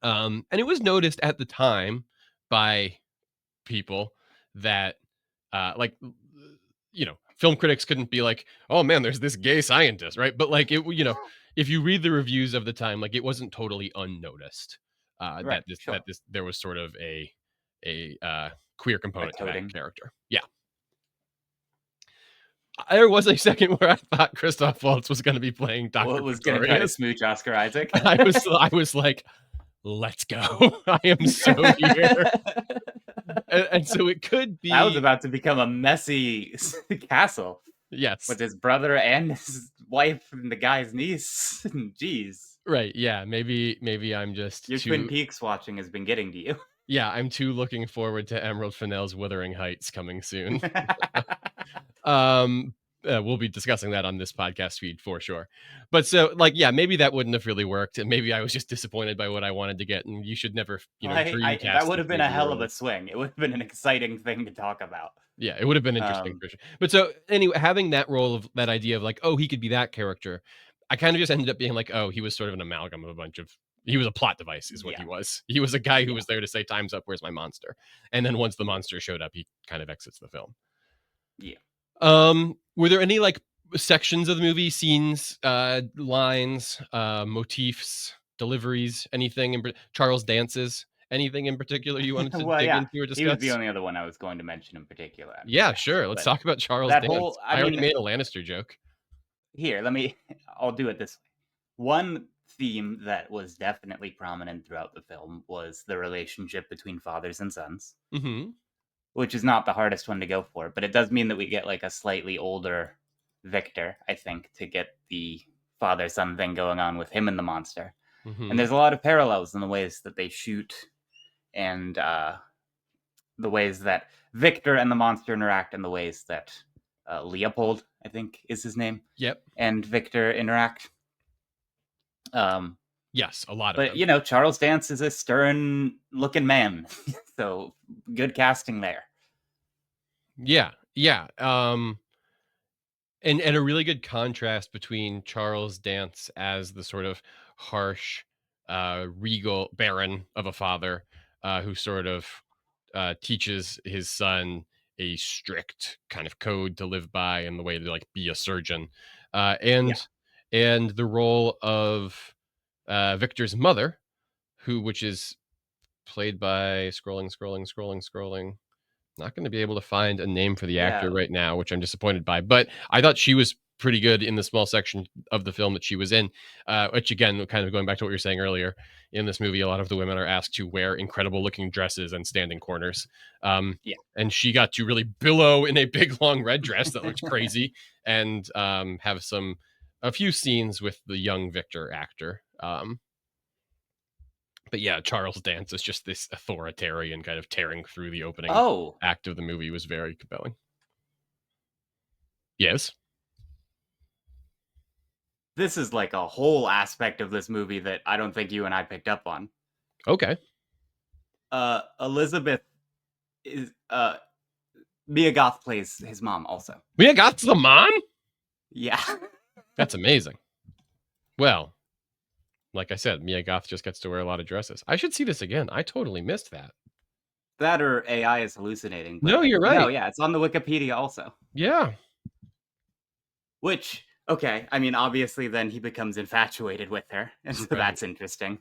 And it was noticed at the time by people that like film critics couldn't be like, oh man, there's this gay scientist, right? But like if you read the reviews of the time, like it wasn't totally unnoticed Right. Sure. that this there was sort of a queer component to that coding. character. Yeah. There was a second where I thought Christoph Waltz was going to be playing Dr. What was going to try to Pretorius. smooch Oscar Isaac? I was like, let's go. I am so here. And so it could be. That was about to become a messy castle Yes. with his brother and his wife and the guy's niece. Jeez. Right. Yeah. Maybe I'm just Your too. Twin Peaks watching has been getting to you. Yeah, I'm too looking forward to Emerald Fennell's Wuthering Heights coming soon. We'll be discussing that on this podcast feed for sure. But so, like, yeah, maybe that wouldn't have really worked, and maybe I was just disappointed by what I wanted to get. And you should never, dream cast that would have this been a movie hell early. of a swing. It would have been an exciting thing to talk about. Yeah, it would have been interesting for sure. But so anyway, having that role of that idea of like, oh, he could be that character, I kind of just ended up being like, oh, he was sort of an amalgam of a bunch of. He was a plot device, is what he Yeah. was. He was a guy who Yeah. was there to say, "Time's up. Where's my monster?" And then once the monster showed up, he kind of exits the film. Yeah. Were there any like sections of the movie, scenes, lines, motifs, deliveries, anything in Charles dances, anything in particular you wanted to Well, dig yeah. into or He was discuss? the only other one I was going to mention in particular. I mean, Yeah, yes, sure. Let's but talk about Charles that dance. whole- I I already mean- made a Lannister joke. Here, I'll do it this way. One theme that was definitely prominent throughout the film was the relationship between fathers and sons, Mm-hmm. which is not the hardest one to go for, but it does mean that we get like a slightly older Victor, I think, to get the father-son thing going on with him and the monster. Mm-hmm. And there's a lot of parallels in the ways that they shoot and the ways that Victor and the monster interact and the ways that Leopold, I think is his name, Yep. and Victor interact. Yes, a lot of But them. Charles Dance is a stern-looking man, so good casting there. Yeah. And a really good contrast between Charles Dance as the sort of harsh, regal baron of a father, who sort of teaches his son a strict kind of code to live by and the way to like be a surgeon, and the role of Victor's mother, which is played by scrolling. Not going to be able to find a name for the actor right now, which I'm disappointed by. But I thought she was pretty good in the small section of the film that she was in, which again, kind of going back to what you were saying earlier, in this movie, a lot of the women are asked to wear incredible looking dresses and stand in corners. And she got to really billow in a big long red dress that looks crazy and have a few scenes with the young Victor actor. But yeah, Charles Dance is just this authoritarian kind of tearing through the opening act of the movie was very compelling. Yes. This is like a whole aspect of this movie that I don't think you and I picked up on. Okay. Elizabeth is Mia Goth plays his mom also. Mia Goth's the mom? Yeah. That's amazing. Well, like I said, Mia Goth just gets to wear a lot of dresses. I should see this again. I totally missed that. That or AI is hallucinating. No, you're right. No, yeah, it's on the Wikipedia also. Yeah. Which, okay, I mean, obviously then he becomes infatuated with her, and so that's interesting.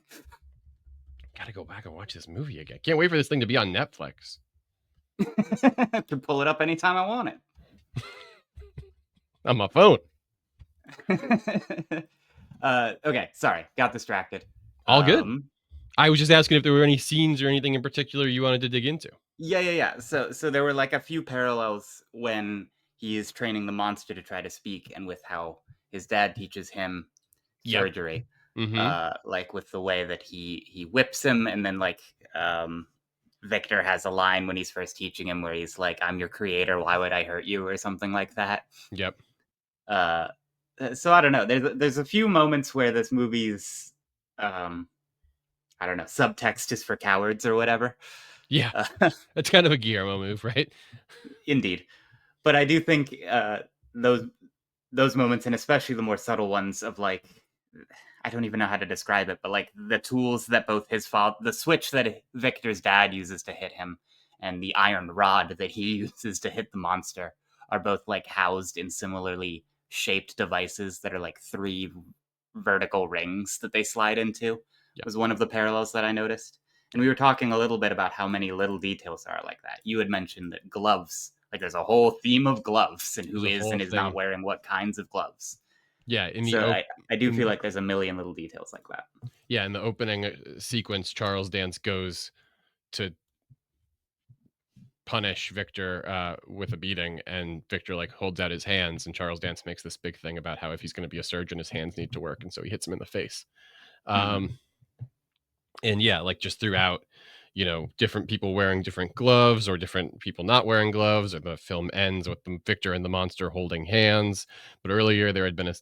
Gotta go back and watch this movie again. Can't wait for this thing to be on Netflix. To pull it up anytime I want it. On my phone. Okay, sorry, got distracted. All good. Um, I was just asking if there were any scenes or anything in particular you wanted to dig into. yeah. So there were like a few parallels when he is training the monster to try to speak, and with how his dad teaches him Yep. surgery. Mm-hmm. Like with the way that he whips him, and then like Victor has a line when he's first teaching him where he's like, "I'm your creator. Why would I hurt you?" or something like that. Yep. Uh, so I don't know. There's a few moments where this movie's I don't know, subtext is for cowards or whatever. Yeah. Uh, That's kind of a Guillermo move, right? indeed, but I do think those those moments, and especially the more subtle ones of like, I don't even know how to describe it, but like the tools that both his father, the switch that Victor's dad uses to hit him, and the iron rod that he uses to hit the monster are both like housed in similarly shaped devices that are like three vertical rings that they slide into. Yep. Was one of the parallels that I noticed. And we were talking a little bit about how many little details are like that. You had mentioned that gloves, like there's a whole theme of gloves and who There's a is whole and is not thing. wearing what kinds of gloves. Yeah, in the So I do feel like there's a million little details like that. in the opening sequence, Charles Dance goes to punish Victor with a beating, and Victor like holds out his hands, and Charles Dance makes this big thing about how if he's going to be a surgeon, his hands need to work, and so he hits him in the face. Um, and yeah, like just throughout, different people wearing different gloves or different people not wearing gloves, or the film ends with the Victor and the monster holding hands. But earlier there had been a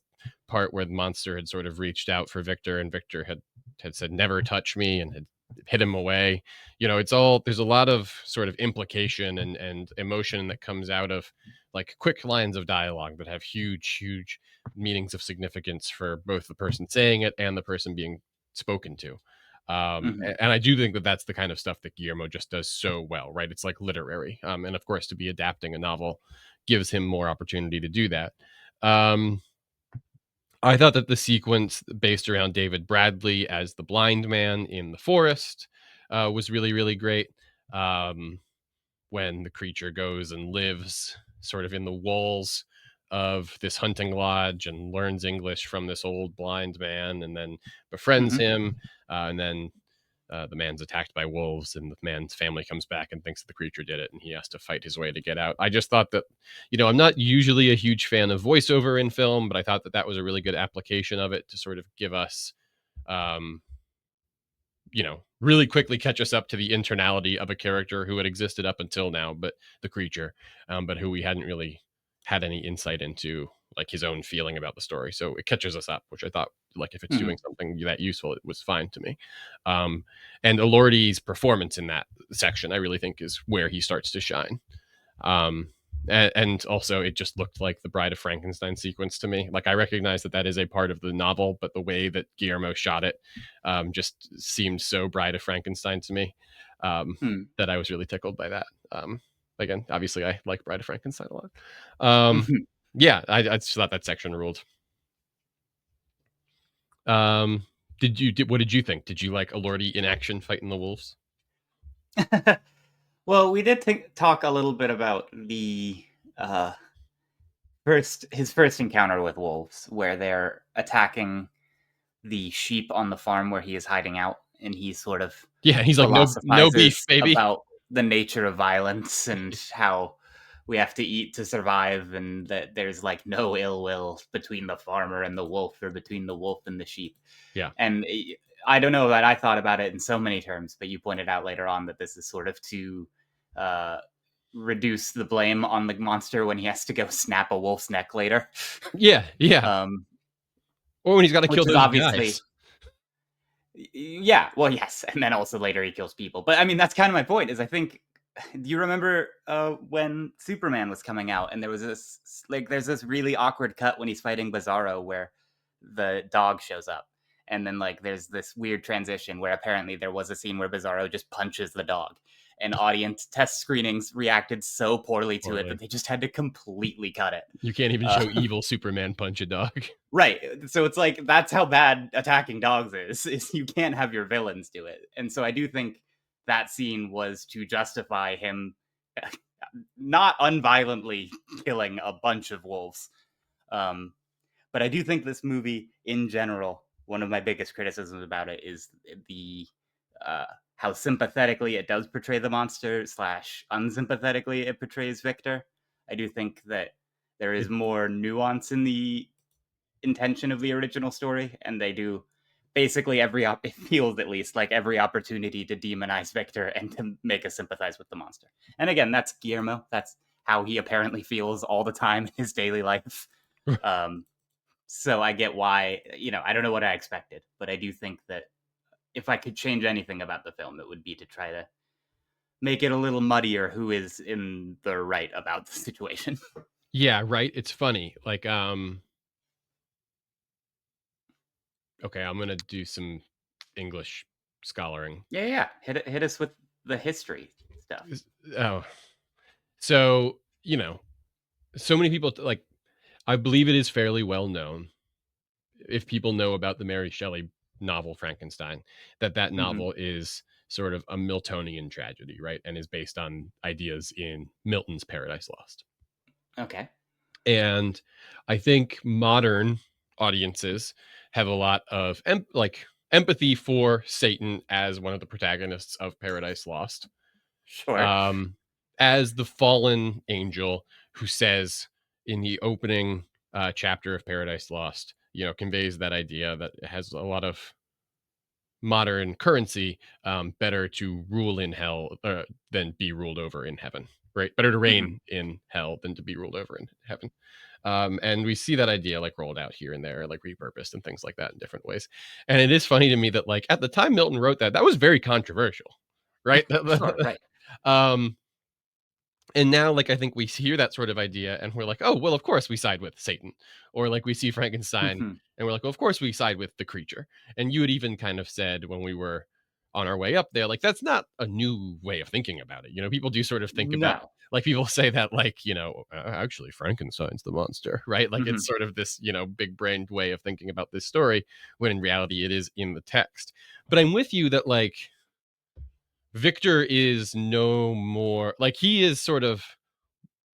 part where the monster had sort of reached out for Victor, and Victor had said never touch me and had hit him away. It's all, there's a lot of sort of implication and emotion that comes out of like quick lines of dialogue that have huge meanings of significance for both the person saying it and the person being spoken to. And I do think that that's the kind of stuff that Guillermo just does so well, right? It's like literary. And of course, to be adapting a novel gives him more opportunity to do that. I thought that the sequence based around David Bradley as the blind man in the forest was really great. When the creature goes and lives sort of in the walls of this hunting lodge and learns English from this old blind man, and then befriends him, and then the man's attacked by wolves, and the man's family comes back and thinks the creature did it, and he has to fight his way to get out. I just thought that, I'm not usually a huge fan of voiceover in film, but I thought that that was a really good application of it to sort of give us, um, really quickly catch us up to the internality of a character who had existed up until now, but the creature, but who we hadn't really had any insight into, like his own feeling about the story. So it catches us up, which I thought, like, if it's doing something that useful, it was fine to me. And Elordi's performance in that section, I really think, is where he starts to shine. And also, it just looked like the Bride of Frankenstein sequence to me. Like, I recognize that that is a part of the novel, but the way that Guillermo shot it just seemed so Bride of Frankenstein to me, that I was really tickled by that. Again, obviously, I like Bride of Frankenstein a lot. Yeah, I just thought that section ruled. What did you think? Did you like Elordi in action fighting the wolves? Well, we did talk a little bit about the uh, his first encounter with wolves, where they're attacking the sheep on the farm where he is hiding out, and he sort of Yeah, he's like, no beef, philosophizes baby. about the nature of violence and how we have to eat to survive, and that there's like no ill will between the farmer and the wolf, or between the wolf and the sheep. Yeah. And I don't know that I thought about it in so many terms, but you pointed out later on that this is sort of to reduce the blame on the monster when he has to go snap a wolf's neck later. Yeah. Or when he's got to Which kill is those obviously guys. Yeah, well, yes, and then also later he kills people. But I mean, that's kind of my point. Is I think, do you remember when Superman was coming out, and there was there's this really awkward cut when he's fighting Bizarro where the dog shows up, and then like there's this weird transition where apparently there was a scene where Bizarro just punches the dog, and audience test screenings reacted so poorly to it that they just had to completely cut it. You can't even show evil Superman punch a dog. Right. So it's like that's how bad attacking dogs is you can't have your villains do it. And so I do think that scene was to justify him not unviolently killing a bunch of wolves. But I do think this movie in general one of my biggest criticisms about it is the how sympathetically it does portray the monster slash unsympathetically it portrays Victor. I do think that there is It- more nuance in the intention of the original story, and they do basically it feels at least like every opportunity to demonize Victor and to make us sympathize with the monster. And again, that's Guillermo. That's how he apparently feels all the time in his daily life. Um, so I get why, I don't know what I expected, but I do think that if I could change anything about the film, it would be to try to make it a little muddier who is in the right about the situation. Yeah, right. It's funny. Like, okay, I'm gonna do some English scholaring. Yeah. Hit us with the history stuff. Oh, so so many people like. I believe it is fairly well known if people know about the Mary Shelley novel Frankenstein, that Hmm. novel is sort of a Miltonian tragedy, right? And is based on ideas in Milton's Paradise Lost. Okay. And I think modern audiences have a lot of empathy for Satan as one of the protagonists of Paradise Lost, Sure. um, as the fallen angel who says in the opening chapter of Paradise Lost, conveys that idea that it has a lot of modern currency. Better to rule in hell than be ruled over in heaven, right? Better to Hmm. reign in hell than to be ruled over in heaven. And we see that idea like rolled out here and there, like repurposed and things like that in different ways. And it is funny to me that like at the time Milton wrote that was very controversial, right? Sure. Right. um, and now like I think we hear that sort of idea and we're like, oh well, of course we side with Satan, or like we see Frankenstein Mhm. and we're like, well, of course we side with the creature. And you had even kind of said when we were on our way up there, like that's not a new way of thinking about it. People do sort of think about, No. like people say that like actually Frankenstein's the monster, right? Like Hmm. it's sort of this big brained way of thinking about this story, when in reality it is in the text. But I'm with you that like Victor is no more like, he is sort of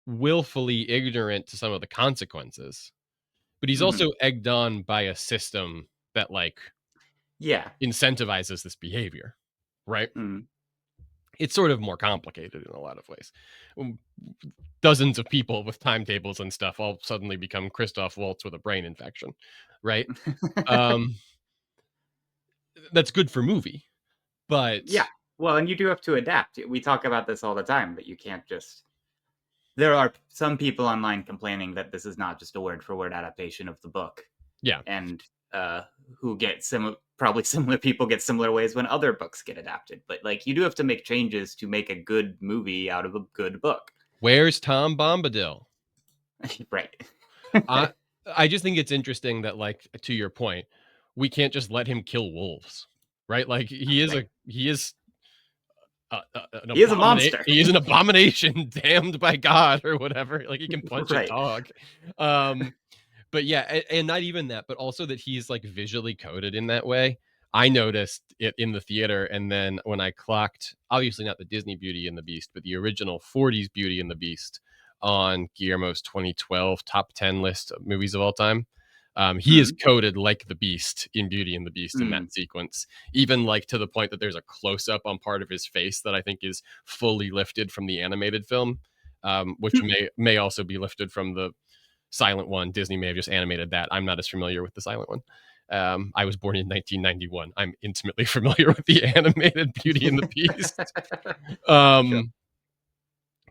willfully ignorant to some of the consequences, but he's Hmm. also egged on by a system that like Yeah. incentivizes this behavior, right? Mhm. It's sort of more complicated in a lot of ways. Um, Dozens of people with timetables and stuff all suddenly become Christoph Waltz with a brain infection, right? Um, that's good for movie, but Yeah. Well, and you do have to adapt. We talk about this all the time, that you can't just. There are some people online complaining that this is not just a word for word adaptation of the book, yeah, and uh, who get similar. Probably similar people get similar ways when other books get adapted. But like, you do have to make changes to make a good movie out of a good book, where's Tom Bombadil? right? I I just think it's interesting that, like, to your point, we can't just let him kill wolves, right? Like Right. he is an He is a monster. he is an abomination damned by God or whatever. Like he can punch a Right. dog. Um, but yeah, and not even that, but also that he's like visually coded in that way. I noticed it in the theater, and then when I clocked, obviously not the Disney Beauty and the Beast, but the original 40s Beauty and the Beast on Guillermo's 2012 top 10 list of movies of all time. He is Mhm. coded like the Beast in Beauty and the Beast in Mm. that sequence, even like to the point that there's a close up on part of his face that I think is fully lifted from the animated film, which may also be lifted from the silent one. Disney may have just animated that. I'm not as familiar with the silent one. I was born in 1991. I'm intimately familiar with the animated Beauty and the Beast. Sure. Um,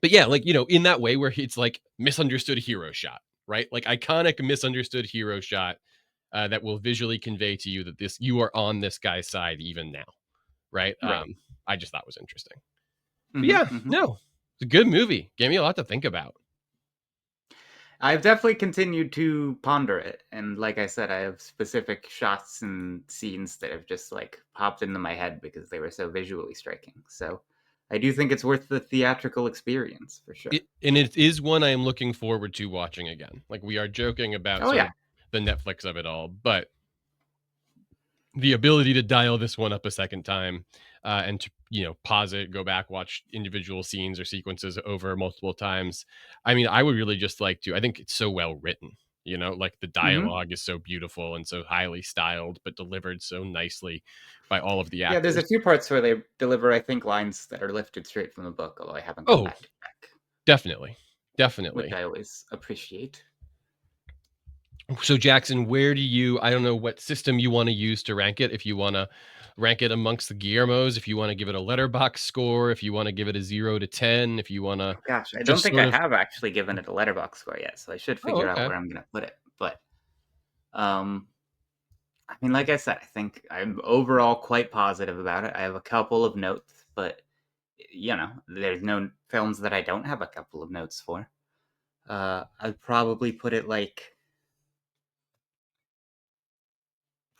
but yeah, like in that way where it's like misunderstood hero shot, right? Like iconic misunderstood hero shot that will visually convey to you that you are on this guy's side even now, right? Right. I just thought was interesting. But Mhm, yeah, mhm. no, it's a good movie. Gave me a lot to think about. I've definitely continued to ponder it, and like I said, I have specific shots and scenes that have just like popped into my head because they were so visually striking. So I do think it's worth the theatrical experience for sure. And it is one I am looking forward to watching again. Like we are joking about Oh sort yeah. of the Netflix of it all, but the ability to dial this one up a second time and to pause it, go back, watch individual scenes or sequences over multiple times. I mean, I would really just like to. I think it's so well written, You know, like the dialogue is so beautiful and so highly styled, but delivered so nicely by all of the Yeah, there's a actors. few parts where they deliver, I think, lines that are lifted straight from the book, although I haven't gone Oh, back to check, definitely. which Definitely. I always appreciate. So Jackson, where do you, I don't know what system you want to use to rank it. If you want to rank it amongst the Guillermos, if you want to give it a letterbox score, if you want to give it a 0 to 10, if you want to Gosh, I don't just think sort I of, have actually given it a letterbox score yet, so I should oh, figure out okay. where I'm gonna put it. But um I mean, like I said, I think I'm overall quite positive about it. I have a couple of notes, but there's no films that I don't have a couple of notes for. I'd probably put it like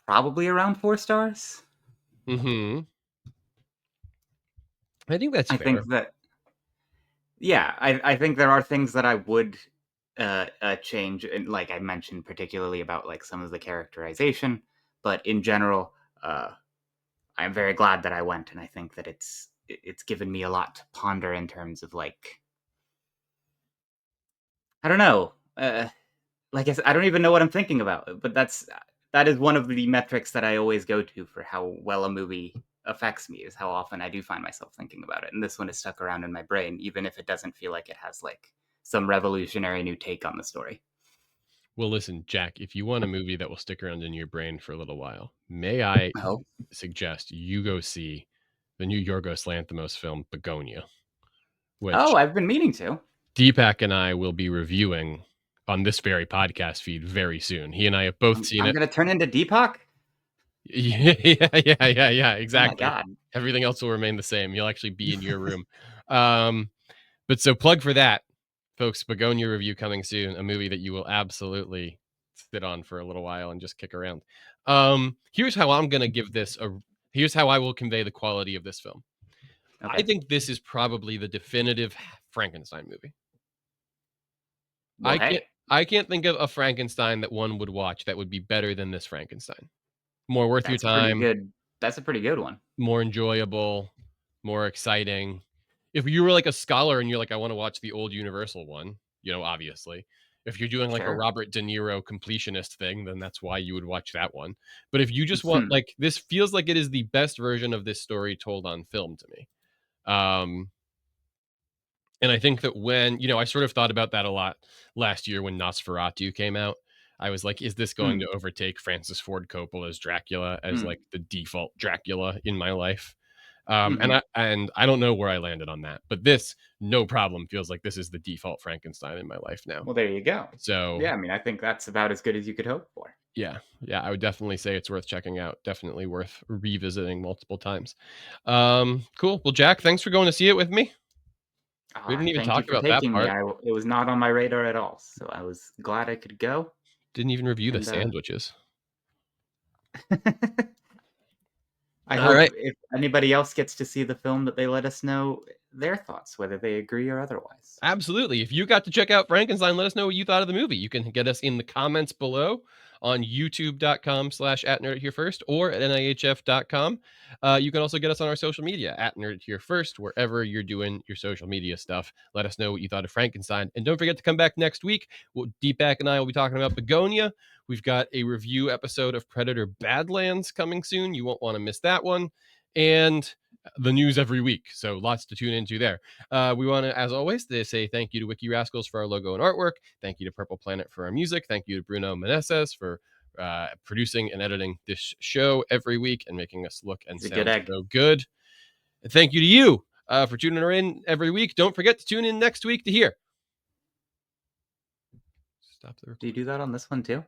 probably around 4 stars. Mm-hmm. I think that's I think fair. that yeah, I think there are things that I would change, and like I mentioned, particularly about like some of the characterization. But in general, I'm very glad that I went, and I think that it's given me a lot to ponder in terms of like I don't know. Like I said, I don't even know what I'm thinking about, but that is one of the metrics that I always go to for how well a movie affects me is how often I do find myself thinking about it. And this one is stuck around in my brain, even if it doesn't feel like it has like some revolutionary new take on the story. Well, listen, Jack, if you want a movie that will stick around in your brain for a little while, may I Oh, suggest you go see the new Yorgos Lanthimos film Begonia, oh, which I've been meaning to. Deepak and I will be reviewing on this very podcast feed very soon. He and I have both seen I'm it. gonna turn into Deepak. Yeah, Oh my exactly. god. Everything else will remain the same. You'll actually be in your room. Um, but so plug for that, folks. Begonia review coming soon. A movie that you will absolutely sit on for a little while and just kick around. Here's how I'm gonna give this a. Here's how I will convey the quality of this film. I Okay. think this is probably the definitive Frankenstein movie. Well, I can't hey, I can't think of a Frankenstein that one would watch that would be better than this Frankenstein. More worth your that's a pretty time, good. That's a pretty good one. more enjoyable, more exciting. If you were like a scholar and you're like, I want to watch the old Universal one, obviously. If you're doing like a Sure. Robert De Niro completionist thing, then that's why you would watch that one. But if you just want Hmm. like this feels like it is the best version of this story told on film to me. Um And I think that when, I sort of thought about that a lot last year when Nosferatu came out. I was like, is this going Hmm. to overtake Francis Ford Coppola's Dracula as Hmm. like the default Dracula in my life? And Hmm. I don't know where I landed on that, but this no problem feels like this is the default Frankenstein in my life now. Well, there you go. So Yeah, I mean, I think that's about as good as you could hope for. yeah, I would definitely say it's worth checking out. Definitely worth revisiting multiple times. Cool. Well, Jack, thanks for going to see it with me. We Ah, didn't even thank you talk for about that taking me. part. It was not on my radar at all, so I was glad I could go. Didn't even review the And sandwiches. I All hope right. if anybody else gets to see the film that they let us know their thoughts, whether they agree or otherwise. Absolutely. If you got to check out Frankenstein, let us know what you thought of the movie. You can get us in the comments below on youtube.com/@nerd here first or at nihf.com. You can also get us on our social media at nerd here first, wherever you're doing your social media stuff. Let us know what you thought of Frankenstein. And don't forget to come back next week. Deepak and I will be talking about Begonia. We've got a review episode of Predator Badlands coming soon. You won't want to miss that one. And the news every week. So lots to tune into there. We want to, as always, to say thank you to Wiki Rascals for our logo and artwork. Thank you to Purple Planet for our music. Thank you to Bruno Meneses for producing and editing this show every week and making us look and He's a good sound egg. so good. And thank you to you for tuning in every week. Don't forget to tune in next week to hear. Stop the Do you recording. do that on this one too?